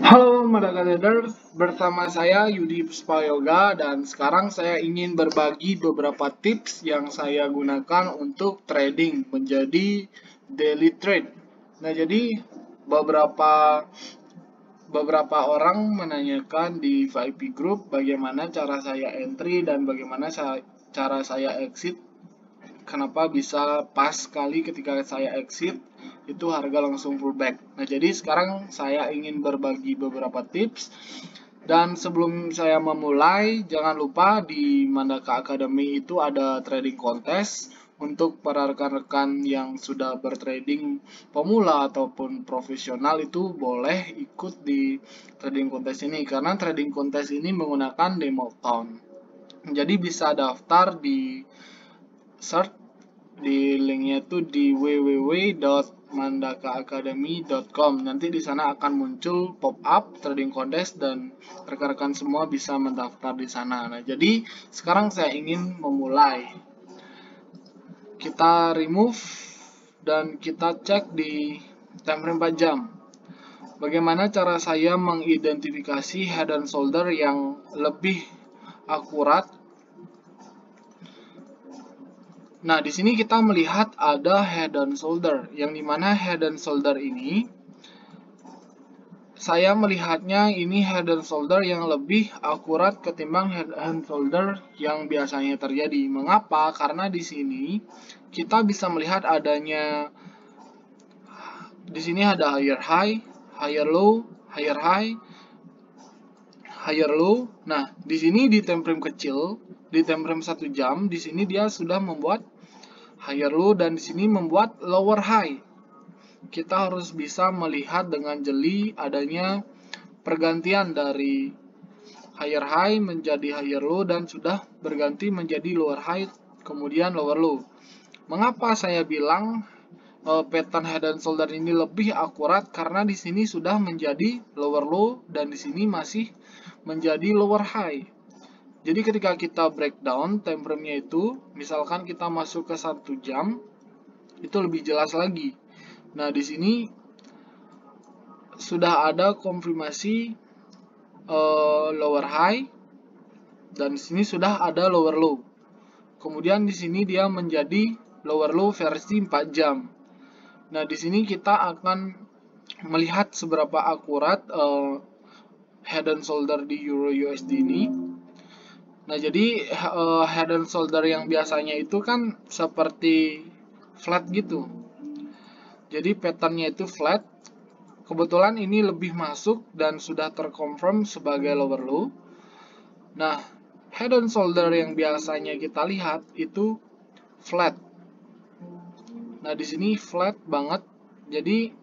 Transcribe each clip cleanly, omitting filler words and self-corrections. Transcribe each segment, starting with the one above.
Halo Madaka Traders, bersama saya Yudi Puspayoga dan sekarang saya ingin berbagi beberapa tips yang saya gunakan untuk trading menjadi daily trade. Nah, jadi beberapa orang menanyakan di VIP group bagaimana cara saya entry dan bagaimana cara saya exit. Kenapa bisa pas sekali ketika saya exit itu harga langsung pullback. Nah, jadi sekarang saya ingin berbagi beberapa tips. Dan sebelum saya memulai, jangan lupa di Mandaka Academy itu ada trading contest untuk para rekan-rekan yang sudah bertrading pemula ataupun profesional. Itu boleh ikut di trading contest ini karena trading contest ini menggunakan demo account. Jadi bisa daftar di search di linknya itu di www.mandakaacademy.com. Nanti di sana akan muncul pop up trading contest dan rekan-rekan semua bisa mendaftar di sana. Nah, jadi sekarang saya ingin memulai. Kita remove dan kita cek di time frame 4 jam. Bagaimana cara saya mengidentifikasi head and shoulder yang lebih akurat. Nah, di sini kita melihat ada head and shoulder, yang dimana head and shoulder ini, saya melihatnya ini head and shoulder yang lebih akurat ketimbang head and shoulder yang biasanya terjadi. Mengapa? Karena di sini kita bisa melihat adanya, di sini ada higher high, higher low, higher high, higher low. Nah, di sini di time frame kecil, di time frame 1 jam, di sini dia sudah membuat higher low dan di sini membuat lower high. Kita harus bisa melihat dengan jeli adanya pergantian dari higher high menjadi higher low dan sudah berganti menjadi lower high kemudian lower low. Mengapa saya bilang pattern head and shoulder ini lebih akurat? Karena di sini sudah menjadi lower low dan di sini masih menjadi lower high. Jadi ketika kita breakdown time frame-nya itu, misalkan kita masuk ke 1 jam, itu lebih jelas lagi. Nah, di sini sudah ada konfirmasi lower high dan di sini sudah ada lower low. Kemudian di sini dia menjadi lower low versi 4 jam. Nah, di sini kita akan melihat seberapa akurat head and shoulder di Euro USD ini. Nah, jadi head and shoulder yang biasanya itu kan seperti flat gitu. Jadi patternnya itu flat. Kebetulan ini lebih masuk dan sudah terkonfirm sebagai lower low. Nah, head and shoulder yang biasanya kita lihat itu flat. Nah, di sini flat banget. Jadi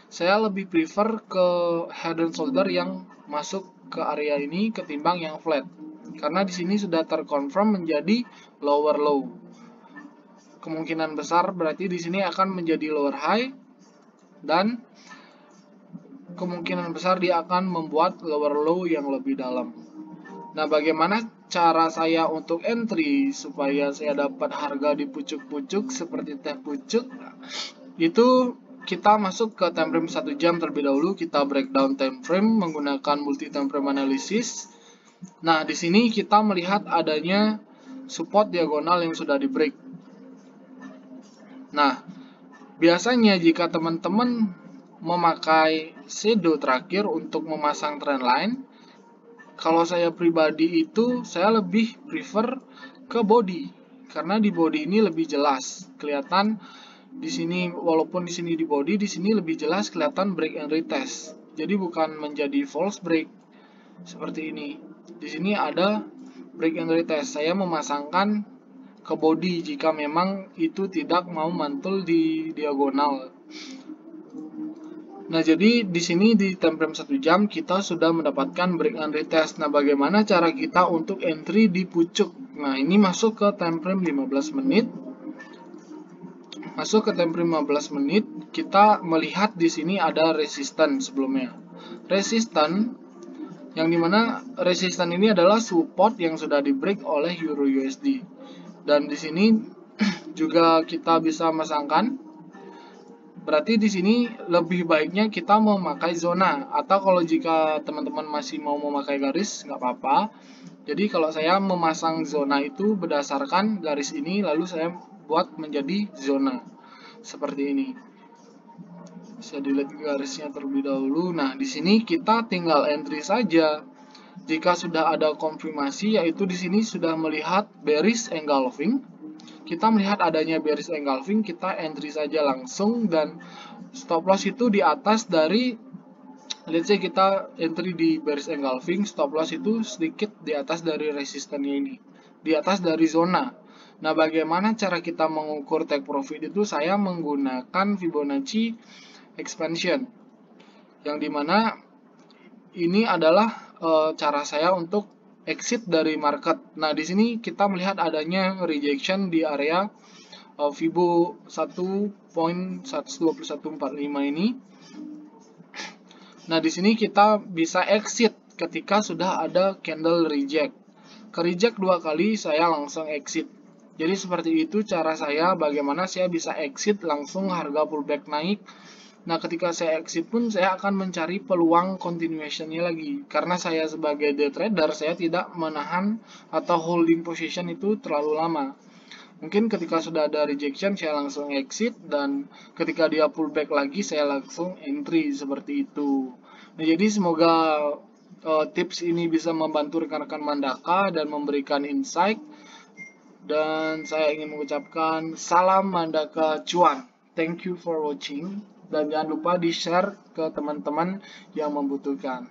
saya lebih prefer ke head and shoulder yang masuk ke area ini ketimbang yang flat. Karena di sini sudah terkonfirm menjadi lower low. Kemungkinan besar berarti di sini akan menjadi lower high dan kemungkinan besar dia akan membuat lower low yang lebih dalam. Nah, bagaimana cara saya untuk entry supaya saya dapat harga di pucuk-pucuk seperti teh pucuk? Itu kita masuk ke time frame 1 jam terlebih dahulu, kita breakdown time frame menggunakan multi time frame analysis. Nah, di sini kita melihat adanya support diagonal yang sudah di break. Nah, biasanya jika teman-teman memakai shadow terakhir untuk memasang trendline, kalau saya pribadi itu saya lebih prefer ke body karena di body ini lebih jelas kelihatan. Di sini walaupun di sini di body, di sini lebih jelas kelihatan break and retest. Jadi bukan menjadi false break seperti ini. Di sini ada break and retest. Saya memasangkan ke body jika memang itu tidak mau mantul di diagonal. Nah, jadi di sini di time frame 1 jam kita sudah mendapatkan break and retest. Nah, bagaimana cara kita untuk entry di pucuk? Nah, ini masuk ke time frame 15 menit. Masuk ke time frame 15 menit, kita melihat di sini ada resistance sebelumnya. Resistance yang dimana resistance ini adalah support yang sudah di break oleh Euro USD. Dan di sini juga kita bisa masangkan Berarti di sini lebih baiknya kita memakai zona, atau kalau jika teman-teman masih mau memakai garis nggak apa-apa. Jadi kalau saya memasang zona itu berdasarkan garis ini, lalu saya buat menjadi zona seperti ini. Saya delete garisnya terlebih dahulu. Nah, di sini kita tinggal entry saja. Jika sudah ada konfirmasi, yaitu di sini sudah melihat bearish engulfing. Kita melihat adanya bearish engulfing, kita entry saja langsung, dan stop loss itu di atas dari, let's say kita entry di bearish engulfing, stop loss itu sedikit di atas dari resistennya ini, di atas dari zona. Nah, bagaimana cara kita mengukur take profit itu? Saya menggunakan Fibonacci expansion, yang dimana ini adalah cara saya untuk exit dari market. Nah, di sini kita melihat adanya rejection di area Fibo 1.12145 ini. Nah, di sini kita bisa exit ketika sudah ada candle reject. Ke reject 2 kali, saya langsung exit. Jadi seperti itu cara saya bagaimana saya bisa exit langsung harga pullback naik. Nah, ketika saya exit pun saya akan mencari peluang continuation-nya lagi. Karena saya sebagai day trader, saya tidak menahan atau holding position itu terlalu lama. Mungkin ketika sudah ada rejection, saya langsung exit, dan ketika dia pullback lagi, saya langsung entry, seperti itu. Nah, jadi semoga tips ini bisa membantu rekan-rekan Mandaka dan memberikan insight. Dan saya ingin mengucapkan salam Mandaka cuan. Thank you for watching. Dan jangan lupa di-share ke teman-teman yang membutuhkan.